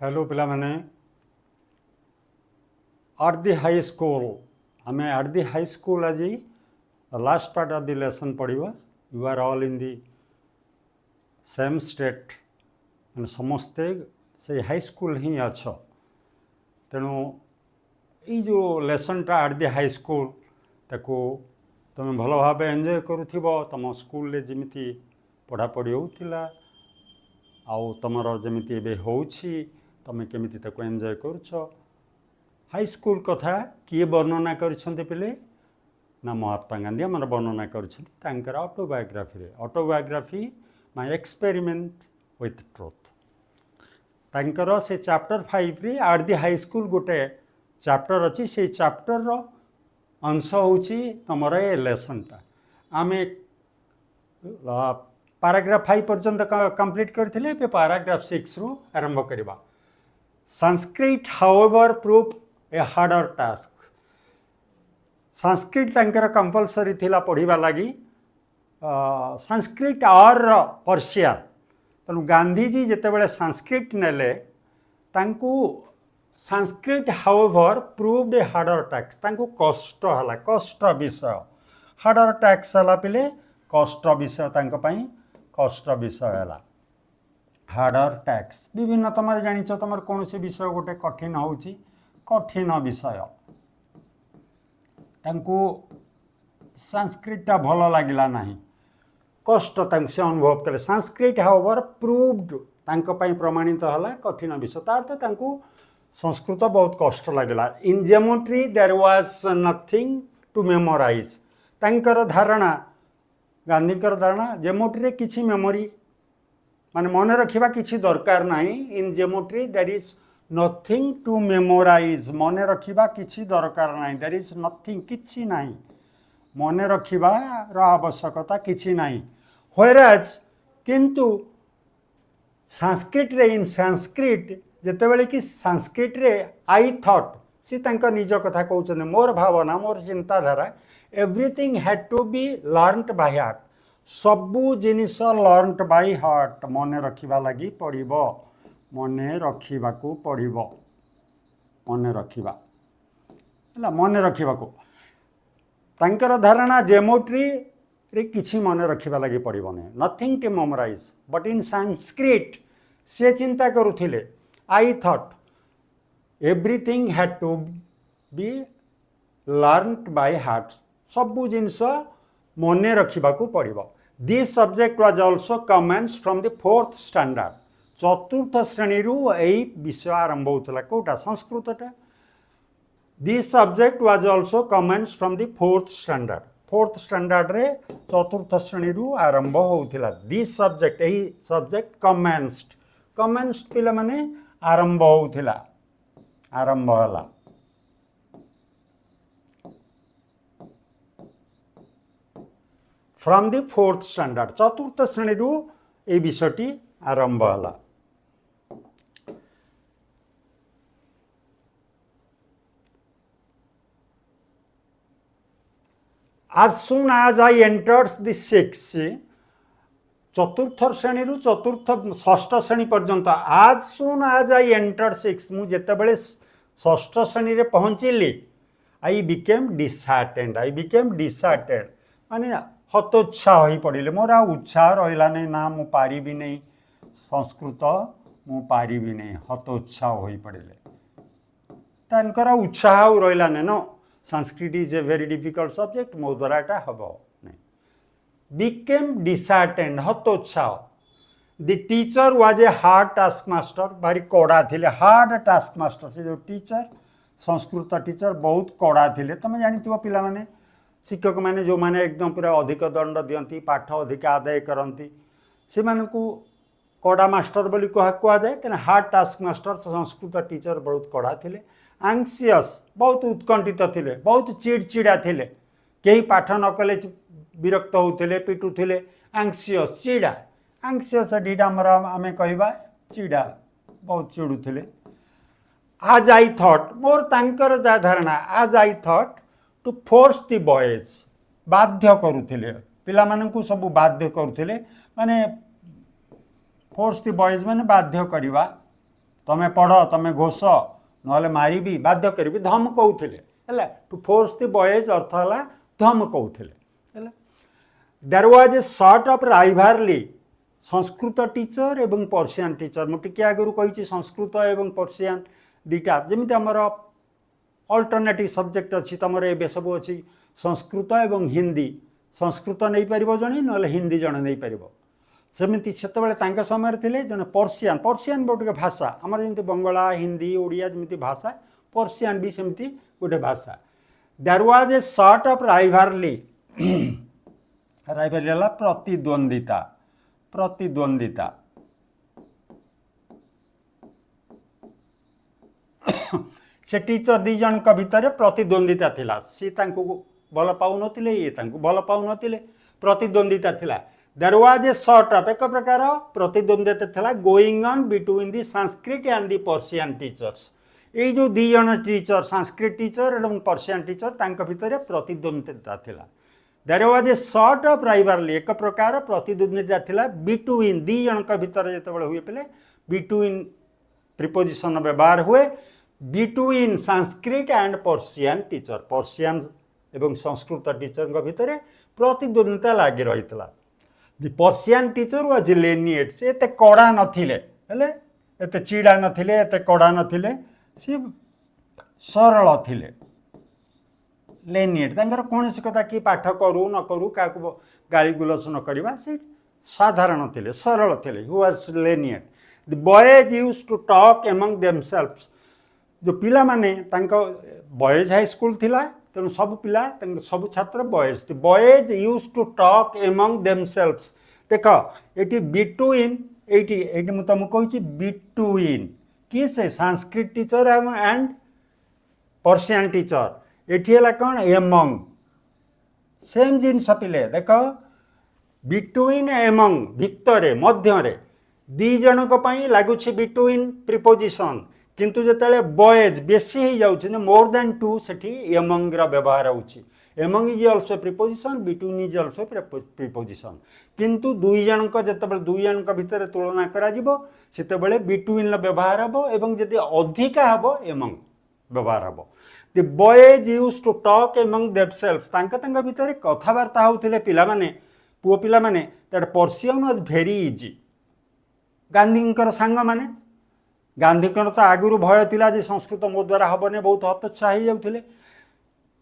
Hello पिला माने at the high school um at the high school आज last part of the lesson पढ़ा you are all in the same state मैंने समस्ते से high school ही अच्छ तेणु ये जो लेसनटा एट द हाई स्कूल ताको तुम भल भाव एंजॉय करुथिबो तुम स्कूल रे जिमिति पढ़ापढ़ी होउथिला आउ तुमर जमिति एबे होउछि तुम केमिति ताको एंजॉय करुछ। हाई स्कूल कथा किए वर्णना करछन्ते पिले ना महात्मा गांधी आमर वर्णना करछन्ते तांकर ऑटोबायोग्राफी रे autobiography my experiment with truth तांकर से चैप्टर 5 रे एट द हाई स्कूल गोटे चैप्टर अच्छी से चैप्टर रो अंश होउछि तमर ए लेसनटा आमे पैराग्राफ 5 पर्यंत कंप्लीट करथिले पे पैराग्राफ 6 रु आरंभ करबा। संस्कृत हाउएवर प्रूव ए हार्डर टास्क संस्कृत तांकर कंपलसरी थिला पढ़िबा लागि संस्कृत और पर्शियन तेणु गांधीजी जितेबाला संस्कृत नेले तांकु संस्कृत हाउएवर प्रूव्ड ए हार्डर टैक्स तांकु कष्ट हला कष्ट विषय हार्डर टैक्स हला पिले कष्ट विषय तांको पई कष्ट विषय हला हार्डर टैक्स विभिन्न तुम जानिछ तुम कौन से विषय गोटे कठिन होउची कठिन विषय तांकु संस्कृतटा भल लागिला नाही कष्ट तांको से अनुभव कले संस्कृत हाउएवर प्रूव्ड तांको पई प्रमाणित हला कठिन विषय तार तो तांकु संस्कृत बहुत कष्ट लगला। In geometry there was nothing to memorise तांकर धारणा गांधीकर धारणा ज्योमेट्री रे किछि मेमोरी माने मन रखिबा किछि दरकार नाही। In geometry there is nothing to memorise मन रखिबा किछि दरकार नाही देयर इज नथिंग किछि नाही मन रखिबा रो आवश्यकता किछि नाही। व्हेयरएज किंतु संस्कृत रे इन संस्कृत जेतेबेले कि संस्कृत रे आई थॉट सी तांका निज कथा कहउछन मोर भावना मोर चिंताधारा everything had to be learned by heart सबू जिनिस लर्नड बाय हार्ट मन रखिबा लगी पड़िबो मन रखिबाकू पड़िबो मन रखिबा हला मन रखिबाकू तांकर धारणा ज्योमेट्री रे किछि मन रखिबा लगी पड़िबो ने nothing to memorise but in Sanskrit से चिंता करुथिले I thought everything had to be learned by heart सबू जिनस मने रखिबाकू पड़िबो। This subject was also commenced from the 4th standard चतुर्थ श्रेणी रु एई विषय आरंभ होतला Kota संस्कृतटा। This subject was also commenced from the 4th standard 4th standard रे चतुर्थ श्रेणी रु आरंभ होतला। This subject AE subject commenced पिला माने आरंभ होउथिला आरंभ हला फ्रॉम द 4th स्टैंडर्ड चतुर्थ श्रेणी रु ए विषयटी आरंभ हला। as soon as I entered the 6th चतुर्थ श्रेणी रु चतुर्थ षष्ठ श्रेणी पर्यंत आज सुन आज आई एंटर 6 मु जेतेबेले षष्ठ श्रेणी रे पहुंचली आई बिकेम डिसहार्टेंड माने हतोत्साह होई पड़िले मोर आ उत्साह रहिला नै ना मु पारिबी नै संस्कृत मु पारिबी नै हतोत्साह होई पड़िले तानकर उत्साह रहिला नै no Sanskrit is a very difficult subject मो द्वाराटा हबो became disheartened हतोत्साह। The teacher was a hard taskmaster भारी कड़ा थिले हार्ड टास्कमास्टर से जो टीचर संस्कृत टीचर बहुत कड़ा थिले तुम जानिथिबो पिला माने शिक्षक माने जो माने एकदम पूरा अधिक दंड दियंती पाठ अधिक आदाय करंती से मानकू कड़ा मास्टर बोली कहा जाए तेना हार्ड टास्कमास्टर संस्कृत टीचर बहुत कड़ा थिले। एंग्शियस बहुत उत्कंठित थिले बहुत चिड़चिड़ा थिले कहीं पाठ न कले विरक्त होते पिटुले एंग्शियस चिड़ा एंग्शियस डीटा आमर आम कहवा चिड़ा बहुत चिड़ुले। आज आई थॉट मोर तांकर जा धारणा आज I thought to force the boys बाध्य करुले पिला मानकू सब बाध्य करुले माने फोर्स द बॉयज माने बाध्य करवा तमें पढ़ तमें घोष ना मारिबी बाध्य करी धमकाउथिले हैला टू फोर्स द बॉयज अर्थ है धमकाउथिले हैला there was a sort of rivalry Sanskrit teacher एवं पर्सियान टीचर मु टिके आगु कहि संस्कृत एवं पर्सियान दुईटा जमी आमर अल्टरनेटिव सब्जेक्ट अच्छी तुम ए सब अच्छी संस्कृत एवं हिंदी संस्कृत नहीं पार जड़े ना हिंदी जड़े नहीं पार सेमती से समय थे जन पर्सियान पर्सियान गोटे भाषा आमर जमी बंगला हिंदी ओडिया जमी भाषा पर्सियान भी सेमती गोटे भाषा there was a sort of rivalry rivalry है प्रतिद्वंदिता प्रतिद्वंदिता से टीचर दी जन भितर प्रतिद्वंदिता थिला सी तांको भल पाउन ये भल पाउन प्रतिद्वंदिता थिला there was a sort of एक प्रकार प्रतिद्वंदिता थिला going on between the Sanskrit and the Persian teachers ये जो दी जन टीचर संस्कृत टीचर एवं पर्सियान टीचर तांको भितर प्रतिद्वंदिता थिला there was a sort of rivalry एक प्रकार प्रतिद्वंदिता थिला बिटवीन दी जन भितर जेतेबेले हुए पले बिटवीन प्रिपोजिशन व्यवहार हुए between Sanskrit and Persian teacher पर्सियान एवं संस्कृत टीचर भितर प्रतिद्वंदिता लगी रही दि पर्सियान टीचर वाज लेनिएट से एत कड़ा नथिले हेले एत चिड़ा नथिले एत कड़ा नथिले सी सरल थिले लेनिएट तांकर कौन कथा कि पाठ करू न करू क्या गाली गुलस न करवा से साधारण थिले सरल थिले who was lenient the boys used to talk among themselves जो पिला माने बॉयज हाई स्कूल थिला तेणु सब पिला सब छात्र boys the boys used to talk among themselves देख ये बिटवीन ये मुझे तुमको कही बिटवीन कि से Sanskrit teacher and Persian teacher ये कौन एमंग सेम जिनस पिले देख बिटवीन एमंग भितर मध्य दी जनक लगुच बिटवीन प्रिपोजिशन किंतु जिते बॉयज बेसी हो जाऊँ मोर देन टू से एमंग व्यवहार होची among is also preposition between is also preposition किंतु दुई जनक जिते दुई जनक भितर तुलना करा बिटवीन व्यवहार हम एवं जदि अधिका हम एमंग व्यवहार हम the boys used to talk among themselves तांका भितर कथबार्ता होते पिला माने पुओ पिला माने that Persian was very easy Gandhi सांग माने गांधी तो आगुरी भय थिला जे संस्कृत मो द्वारा हेबने बहुत हतोत्साह हो जाते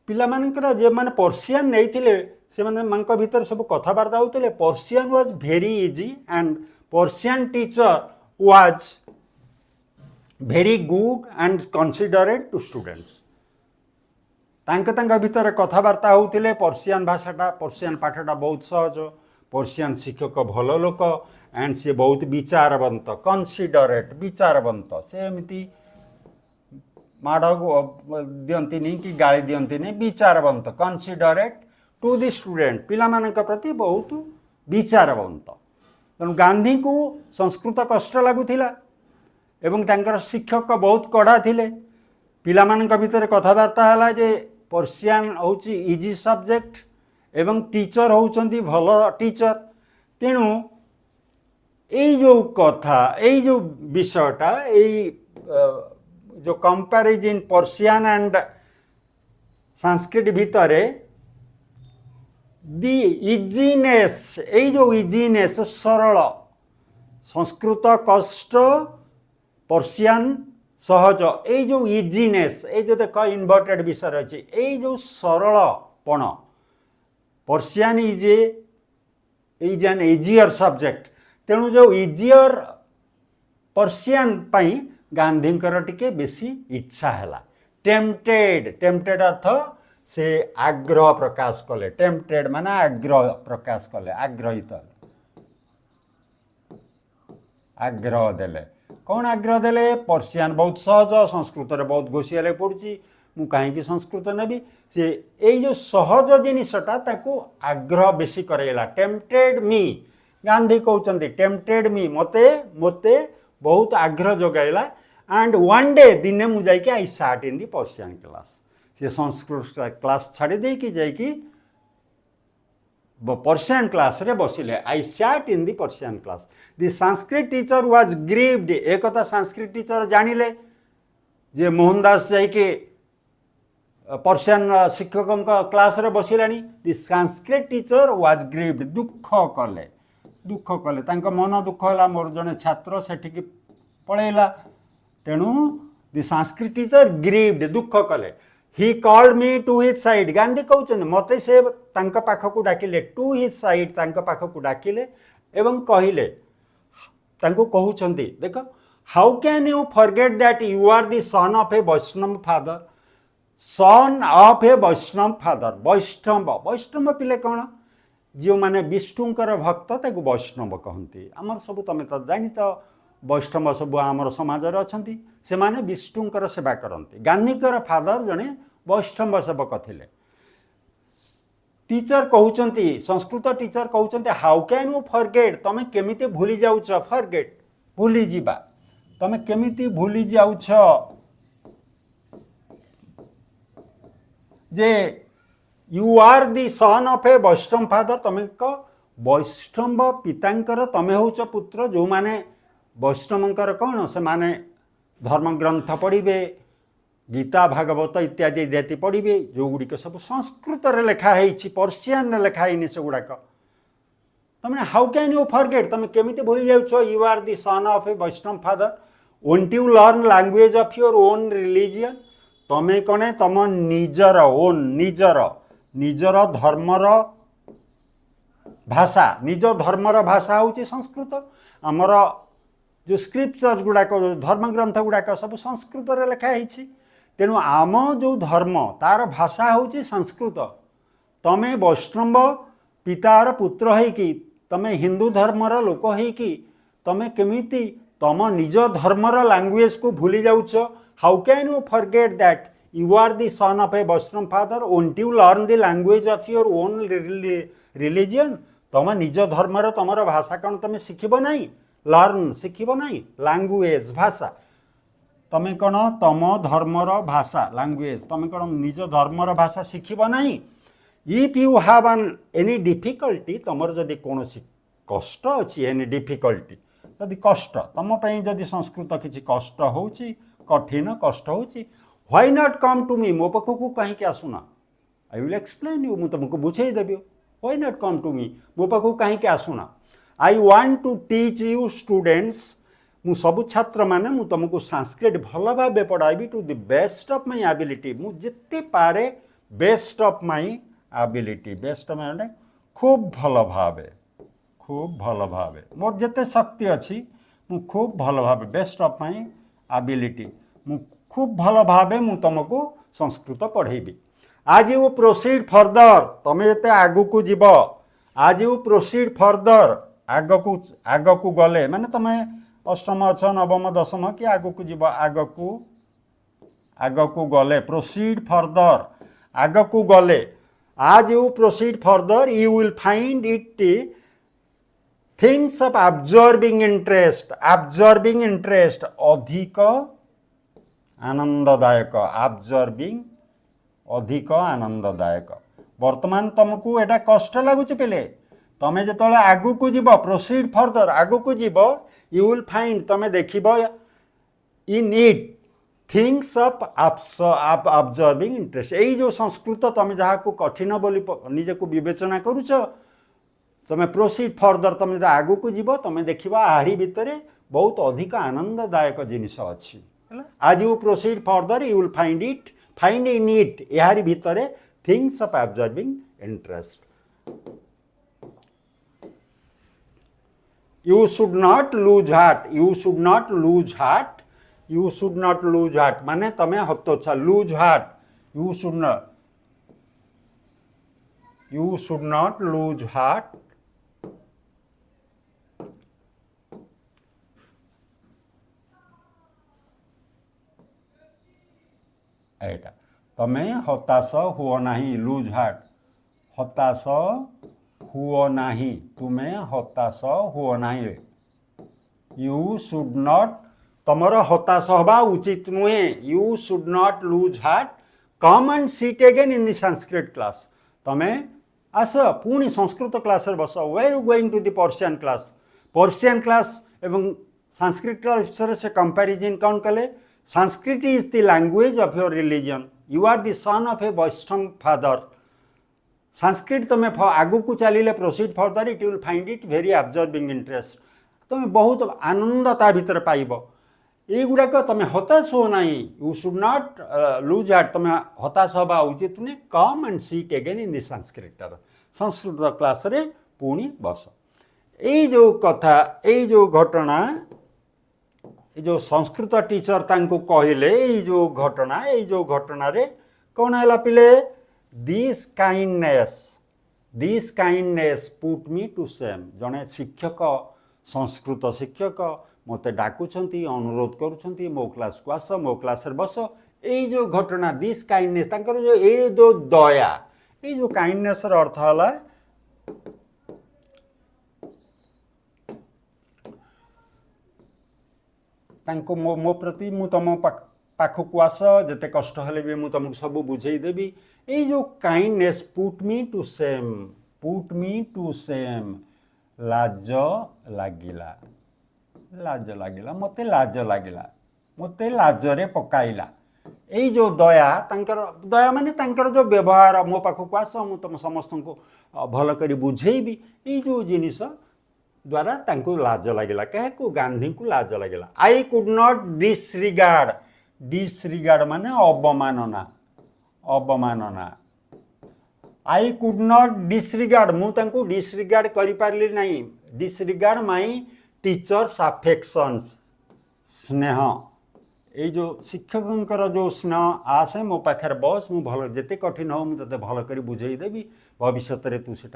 पिला जे मैंने पर्सियान नहीं से भीतर सब कथबार्ता होते Persian was very easy and Persian teacher was very good and considerate to students भीतर कथबार्ता होते पर्सियान भाषाटा पर्सियान पाठटा बहुत सहज पर्सियान शिक्षक भल लोक एंड सी बहुत विचारवंत कन्सिडरेट विचारवंत से एमती माड़ दियंती कि गाली दियंती विचारवंत कन्सिडरेट टू दी स्टूडेंट पिला प्रति बहुत विचारवंत तेणु गांधी को संस्कृत कष्ट लगुला एवं तांकर शिक्षक बहुत कड़ा थिले पिला भितर कथबार्ता है जे पर्सियान होची इजी सब्जेक्ट एवं टीचर होचंती भल टीचर तेणु यही जो कथा यही जो विषयटा यही जो कंपैरिजन पर्सियान एंड संस्कृत भितर दी इजीनेस यही जो इजीनेस सरल संस्कृत कष्ट पर्सियान सहज यही जो इजीनेस ये जो देख इनवर्टेड विषय अच्छी यही जो सरलपण पर्सियान इज एन इजियर सब्जेक्ट तेणु जो इजियर पर्सियान पाई गांधींकर टिके बेसी इच्छा है टेम्पटेड टेम्पटेड अर्थ से आग्रह प्रकाश कले टेम्पटेड माने आग्रह प्रकाश कले आग्रहित आग्रह देले कौन आग्रह देले पर्सियान बहुत सहज संस्कृत रे बहुत घोषिया पड़ी मु कहीं संस्कृत नेबी से यही जो सहज जिनसटा ताको आग्रह बेसी करेला टेम्पटेड मी गांधी कहते टेम्पटेड मी मते मते बहुत आग्रह जगाइला एंड वन डे दिने मु जाइके I start in the पर्सियान class से संस्कृत क्लास छाड़ी दे कि जाइकी पर्शियन क्लास रे बसिले I sat in the Persian class the Sanskrit teacher was grieved एक कथा संस्कृत टीचर जानिले जे मोहनदास जाइके पर्शियन शिक्षकों क्लास रे बसिलानी the Sanskrit teacher was grieved दुख कले तांको मन दुख होला मोर जने छात्र सेठिकी पळैला तेणु द संस्कृत टीचर ग्रीव्ड दुख कले he called me to his side Gandhi कहउछन मते से तांको पाखकु डाकिले टू हिज साइड तांको पाखकु डाकिले एवं कहिले तांको कहउछंती देखो how can you forget that you are the son of a Vaishnava father son of a Vaishnava father Vaishnava पिले कौन जो माने विष्णुकर भक्त ताको वैष्णव कहती आमर सब तुम तो जानी तो वैष्णव सब आमर समाज अच्छी से माने विष्णुकर सेवा करती गांधीकर फादर जड़े वैष्णव सेवक थिले टीचर कहउचंती संस्कृत टीचर कहउचंती हाउ कैन यू फॉरगेट तमे केमिति भूली जाउछ फॉरगेट भूली जीवा तमे केमिति भूली जाउछ जे you are the son of a Vaishnava father तमे को वैष्णव पितांकर तमे होउछ पुत्र जो माने वैष्णवंकर कौन से माने धर्म ग्रंथ पढ़िबे गीता भागवत इत्यादि इत्यादि पढ़िबे जो गुड़िक सब संस्कृत रे लिखा है पर्शियन रे लिखा है से गुड़ाक तमें हाउ कैन यू फॉरगेट तमें केमिति भूली जाउछ you are the son of a Vaishnava father won't you learn language of your own religion तमें कने तम निजर ओन निजर धर्मर भाषा निज धर्मर भाषा होची संस्कृत आमर जो स्क्रिप्चर गुड़ाक धर्म ग्रंथ गुड़ाक सब संस्कृत रे लिखा है तेणु आम जो धर्म तार भाषा होची संस्कृत तमें वैष्णव पितार पुत्र होइकी तमें हिंदू धर्मर लोक होइकी तमें केमिति तम निज धर्मर लैंग्वेज को भूली जाउछ how can you forget that you are the son of a Vaishnava father won't you learn the language of your own religion तम निज धर्मर तमर भाषा कौन तमें शिखिब नहीं लर्न शिखिब नहीं लैंग्वेज भाषा तमें कौन तम धर्मर भाषा लैंग्वेज तमें कौन निज धर्मर भाषा शिखिब नहीं if you have any difficulty तमर जदि कौन कष्ट अच्छी एनी डिफिकल्टी जदि कष्ट तुम जदि संस्कृत किसी कष्ट हो कठिन कष्ट हो why not come to me मो पाखक कहीं आसुना आई विल एक्सप्लेन यू मुझे तुमको बुझेदेवी why not come to me मो पाखक कहीं आसुना I want to teach you students मु सब छात्र माने मु तुमको संस्कृत भल भाव पढ़ाइबी to the best of my ability मु जिते पारे best of my ability best माने खूब भल भाव मोर जिते शक्ति अच्छी मु खूब भल भाव बेस्ट ऑफ माय एबिलिटी मु खूब भल भाव मु तुमको संस्कृत पढ़ेबी आज यू प्रोसीड फर्दर तमें जिते आगु को जीव आज यू प्रोसीड फर्दर आग को गले माने तमें अष्टम अच्छ नवम दशम कि आग को जीव आग को गले प्रोसीड फर्दर आग को गले आज you proceed further you will find it things of observing interest अधिक आनंददायक ऑब्जर्विंग अधिक आनंददायक वर्तमान तुमको एटा कष्ट लगुच पिले तमें जो आगु को जीव प्रोसीड फर्दर आगु को जीव यू विल फाइंड तमें देखिब in it things of observing interest यही जो संस्कृत तमें जहाँ को कठिन बोली निजे को विवेचना करुच तमें प्रोसीड फर्दर तमें जो आगु को जीव तमें देखिबा आहारी भितर बहुत अधिक आनंददायक जिनिस अच्छी आज you proceed further you will find in it यारी भितर things of observing interest You should not lose heart. You should not lose heart. You should not lose heart. माने तमें हतोत्साह lose heart. You should not. You should not lose heart. ऐटा तमें हताश हुओ नहीं loose heart हताश हुओ नहीं तुम्हें हताश हुओ नहीं यू शुड नॉट तमर हताश हवा उचित नुहे you should not lose heart come and sit again in the Sanskrit class तमें आस पुणी संस्कृत क्लास बस we are going to the Persian class एवं संस्कृत क्लास से कंपैरिजन कौन कले Sanskrit is the language of your religion you are the son of a Vaishnava father Sanskrit तुम्हें आगु को चलिए proceed further it will find it very observing interest तुम्हें बहुत आनंद ता भीतर पाइब युड़ाक तुम्हें हताश हो ना you should not lose heart तुम्हें हताश हवा उचित नुहे कम and sit again in the Sanskrit class रे पुणी बस ये जो कथा ये जो घटना ये जो संस्कृत टीचर तांको कहले ये जो घटना रे कौन है पिले this kindness put me to shame जड़े शिक्षक संस्कृत शिक्षक मत डाकुंट अनुरोध करुँच मो क्लास को आस मो क्लास बस ये जो घटना दिस काइंडनेस जो ये जो दया ये जो काइंडनेस अर्थ है मो प्रति मु तुम पाखक आस जिते कष्ट हेले भी मु तुमको सब बुझेदेवी ये जो kindness put me to shame लाज लगिला मते लाजरे पकाइला ये जो दया माने जो व्यवहार मो पाखक आस मु तुम समस्त को भल कर बुझेबी ये जो जिनिस द्वारा तांको लाज लगिला क्या गांधी को लाज लगिला आई कुड नॉट डिसरिगार्ड माने अवमानना आई कुड नॉट डिसरिगार्ड मु तांको डिसरिगार्ड करि पारली नहीं डिसरिगार्ड माई टीचर्स अफेक्शन स्नेह ये जो शिक्षक जो स्नेह आसे मो पाखे बस मु भल जिते कठिन हो मुझे ते भल कर बुझेदेवी भविष्य में तू से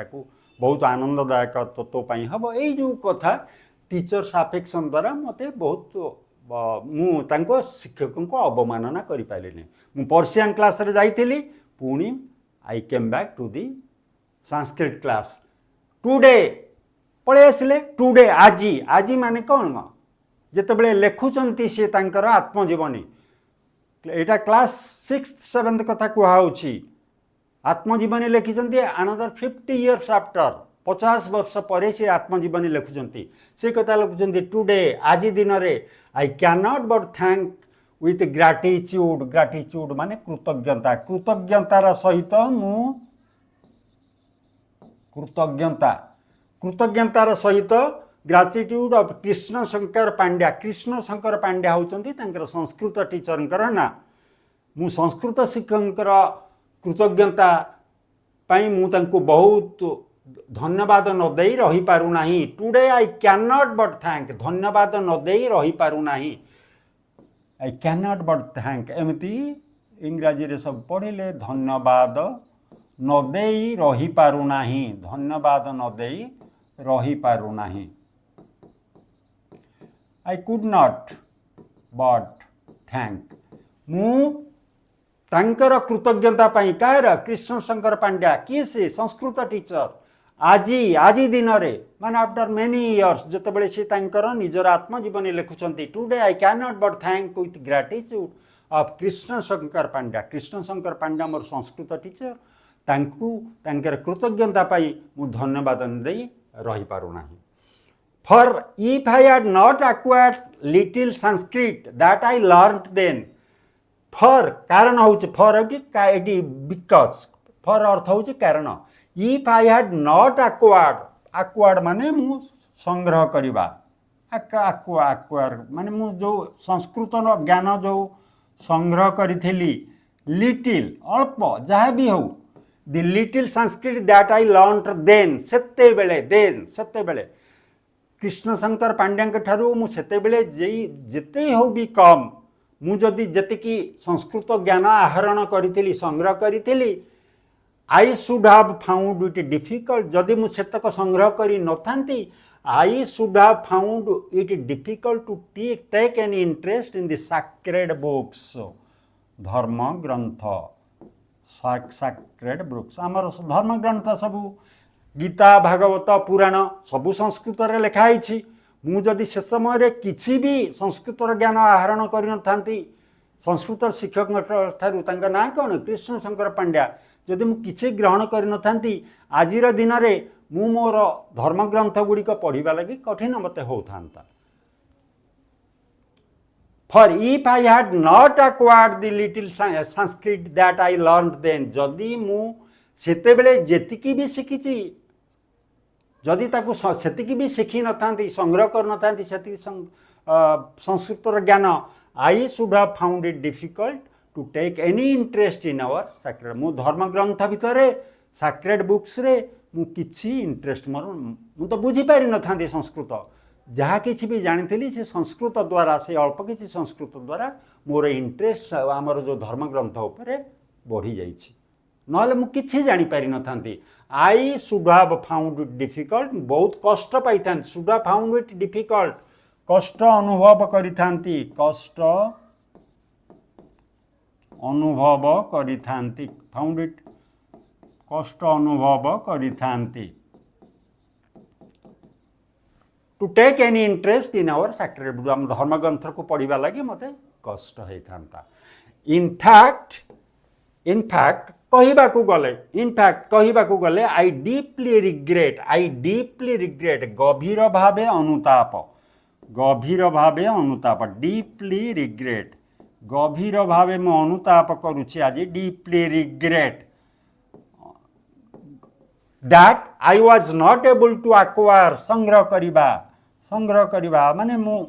बहुत आनंददायक तो हम ये जो कथा टीचर्स अफेक्शन द्वारा मत बहुत मु शिक्षकों को अवमानना कर पारे मु पर्सियन क्लास रे जाइथिली पुणी I came back to the Sanskrit class today पळे आसिले टुडे आज माने कौन जिते लेखुंट सी तांकर आत्मजीवनी एटा क्लास 6th 7th कथा कहुच्छी आत्मजीवनी लिखिं अनदर 50 years आफ्टर 50 वर्ष पर से आत्मजीवनी लिखुं से कथा लिखुं टुडे आज दिन में I can not but thank with gratitude माने कृतज्ञतार सहित मु कृतज्ञतार सहित ग्राटिट्यूड ऑफ कृष्ण शंकर पांड्या होउचंती संस्कृत टीचर ना मु संस्कृत शिक्षक कृतज्ञता पाई मु तांको बहुत धन्यवाद न दे रही पारु नाही today I can not but thank धन्यवाद न दे रही पारु नाही आई कैन नॉट बट थैंक एमती इंग्राजी रे सब पढ़िले धन्यवाद न दे रही पारु नाही धन्यवाद न दे रही पारु नाही I could not but thank मु तांकर कृतज्ञता पाई कार कृष्ण शंकर पांड्या किए से संस्कृत टीचर आज दिन रे माने आफ्टर मेनी इयर्स जते बळे से तांकर निजर आत्मजीवनी लिखुचंती today I can not but thank with gratitude of Krishna Shankar Pandya मोर संस्कृत टीचर तांकू तांकर कृतज्ञता पाई मु धन्यवाद देई रही पारु नाही for if I had not acquired little Sanskrit that I learned then for कारण हूँ फॉर बिकज फॉर अर्थ हूँ कारण if I had not acquired माने मु संग्रह करवा एक्वायर माने मु जो संस्कृत ज्ञान जो संग्रह करी लिटिल अल्प जहाँ भी हो the little Sanskrit that I learned then सेते बेले कृष्ण शंकर पांड्या ठारू मु सेते बेले जेते हो भी कम मु जदि जेतिकी संस्कृत ज्ञान आहरण करी संग्रह करी I should have found it difficult जदि मु सेतक संग्रह करी नथांती I should have found it difficult to take an interest in the sacred books धर्म ग्रंथ सैक्रेड बुक्स आमर धर्म ग्रंथ सबू गीता भागवत पुराण सबू संस्कृत रे लिखाई मु जदि से समय किसी भी संस्कृत ज्ञान आहरण कर संस्कृत शिक्षक ठारू ना कौन कृष्ण शंकर पांड्या जदि मु किछि ग्रहण कर नथांती आजिर दिन में मु मोर धर्मग्रंथ गुड़िक पढ़ा लगी कठिन मते होता for if I had not acquired the little Sanskrit that I learn then जदि मु सेते बेले जेतिकी भी शिखिची जदि ताकू सेतिकी भी शिखी नथांती संग्रह कर नथांती सेतिकी संस्कृतर ज्ञान I should have found it difficult to take any interest in our sacred मु धर्मग्रंथ भितर सैक्रेड बुक्स रे मु किछि इंटरेस्ट मोर मु तो बुझी पारि नथांती संस्कृत जहाँ किछि भी जानी से संस्कृत द्वारा से अल्प किछि संस्कृत द्वारा मोर इंटरेस्ट आमर जो धर्मग्रंथ उपरे बढ़ी जाइछि नहले मु किछि जानि पारि नथांती I should have found it difficult बहुत कष्ट पाई था should have found it difficult कष्ट अनुभव करिथांती कष्ट अनुभव करिथांती फाउंड इट कष्ट अनुभव करिथांती to take any interest in our sacred book um धर्मग्रंथ को पढ़ा लगी मत कष्ट होता इनफैक्ट कहवाकू गले आई डीपली रिग्रेट गभीर भावे अनुताप डीपली रिग्रेट गभीर भावे मु अनुताप करुछि आज deeply regret that I was not able to acquire संग्रह करिबा माने मु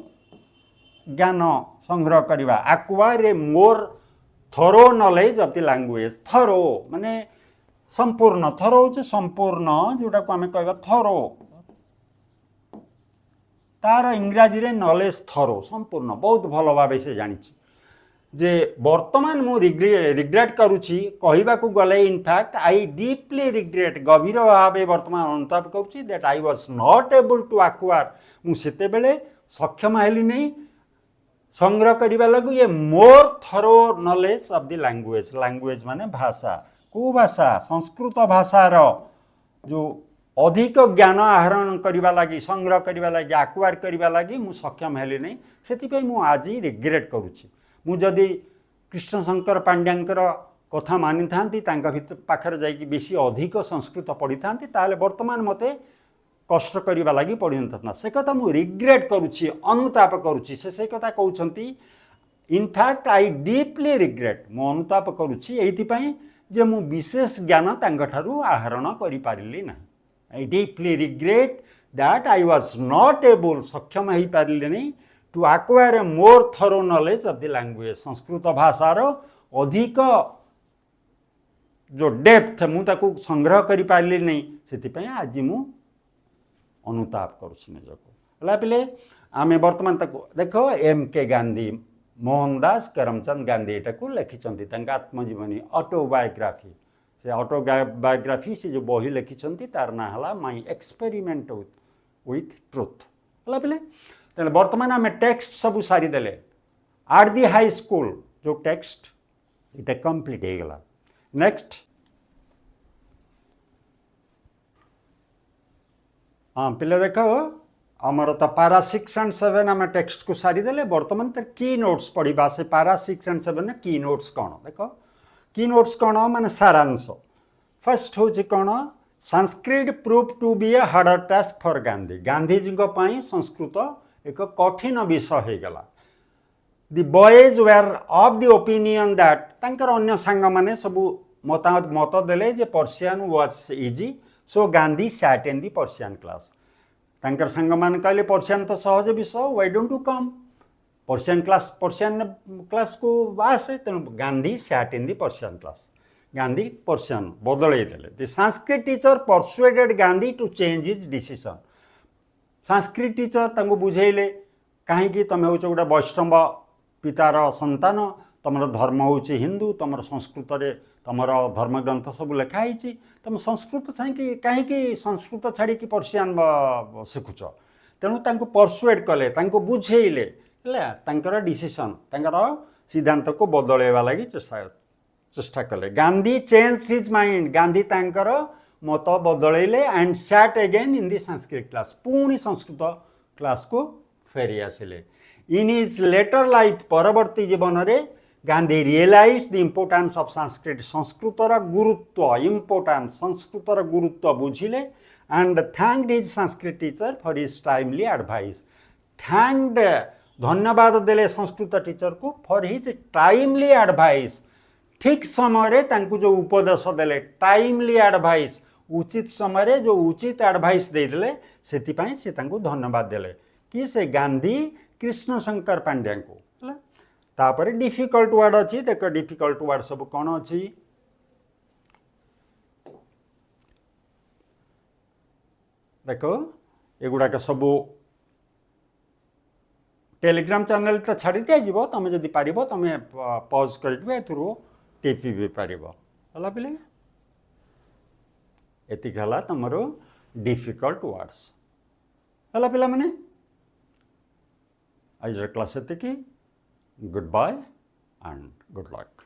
ज्ञान संग्रह करिबा acquire a more thorough knowledge of the language thorough माने संपूर्ण थरो जे संपूर्ण जोटा को हमें कहबा थरो तार इंग्रजी रे नॉलेज थरो संपूर्ण बहुत भलो भाबे से जानि जे वर्तमान मु रिग्रेट करुछि कहवाकू गले इनफैक्ट आई डीपली रिग्रेट गभीर भावे वर्तमान अनुताप करुछि that I was not able to acquire मु सेते बेले सक्षम हेली नहीं संग्रह करिबा लागू ये मोर thorough knowledge of the language माने भाषा को भाषा संस्कृत भाषार जो अधिक ज्ञान आहरण करिबा लागी संग्रह करिबा लागी एक्वायर करिबा लागी मु सक्षम हेली नहीं सेति पे मु आज रिग्रेट करुछि मु जदि कृष्ण शंकर पांड्यांकर कथा मानि थांती तांका भितर पाखर जाई बेसी अधिक संस्कृत पढ़ी थांती ताले वर्तमान मते कष्ट करिबा लागी पड़ी न से कथा मु रिग्रेट करुछि अनुताप करुछि से कथा कहउछंती इनफैक्ट आई डीपली रिग्रेट मु अनुताप करुछि एथि पई जे मु विशेष ज्ञान तांका ठारू आहरण करि पारिली ना I deeply regret that I was not able सक्षम हेई पारिली नहीं to acquire a more thorough knowledge of the language Sanskrit भाषार अधिक जो डेप्थ मु ताकू संग्रह करि पारिली नहीं सेति पई आज मु अनुताप करुछि निजको हला पिले आमे वर्तमान तक देखो एम के गांधी मोहनदास करमचंद गांधी एटा को लिखिचंती तांका आत्मजीवनी ऑटोबायोग्राफी से ऑटोबायोग्राफी से जो बही लिखिचंती तार ना हला माय एक्सपेरिमेंट विथ ट्रुथ हला पिले तेल वर्तमान आमे टेक्स्ट सब सारी देले आट दी हाई स्कूल जो टेक्स्ट इटा कंप्लीट हो गला नेक्स्ट हाँ पिले देखो आमर तो पारा 6 and 7 आम टेक्स्ट को सारी देले वर्तमान तर की नोट्स पढ़ा से पारा 6 and 7 की नोट्स कौन देख की नोट्स कौन माने सारांश फर्स्ट हूँ कौन Sanskrit prove to be a harder task for Gandhi Gandhiji Sanskrit एक कठिन विषय हो गला the boys were of the opinion that तांकर अन्य सांग माने सबू मत देले जे Persian was easy so Gandhi sat in the Persian class तांकर सांग मान कहले पर्शियन तो सहज विषय why don't you come Persian class को आसे तेणु Gandhi sat in the Persian class Gandhi Persian बदलई देले the Sanskrit teacher persuaded Gandhi to change his decision Sanskrit teacher तांको बुझेइले कहीं तुम हूँ गोटे वैष्णव पितार संतान तुम धर्म हूँ हिंदू तुम संस्कृत रे तुम धर्मग्रंथ सब लिखाई तुम संस्कृत कहीं संस्कृत छाड़ी पर्शियन शिखुच तेणु तांको परसुएड कले बुझेइले डिसीजन सिद्धांत को बदलैवा लगी चेष्टा कले Gandhi change his mind Gandhi तांकर मत बदलैले and sat again in the Sanskrit class पुणी संस्कृत क्लास को फेरी आसिले इन हिज लेटर लाइफ परवर्ती जीवन रे Gandhi realize the importance of Sanskrit संस्कृतर गुरुत्व इम्पोर्टान्स संस्कृतर गुरुत्व बुझिले and thanked his Sanskrit teacher for his timely advice thanked धन्यवाद देले संस्कृत टीचर को फॉर हिज टाइमली एडवाइस ठीक समय तांकु जो उपदेश देले टाइमली एडवाइस उचित समय जो उचित एडवाइस देले सेतिपाई से तांकु धन्यवाद देले कि से गांधी कृष्ण शंकर पांड्या को तापर डिफिकल्ट वर्ड अच्छी देख डिफिकल्ट वर्ड सब कौन अच्छी देख एगुड़ाक सब टेलीग्राम चैनल तो छाड़ी दिज्व तुम जदि पार तुम पॉज कर टीपी भी पार है पिले एतिक है तुम डिफिकल्ट वर्ड्स है पिला माने आज क्लास एतिक good bye and good luck.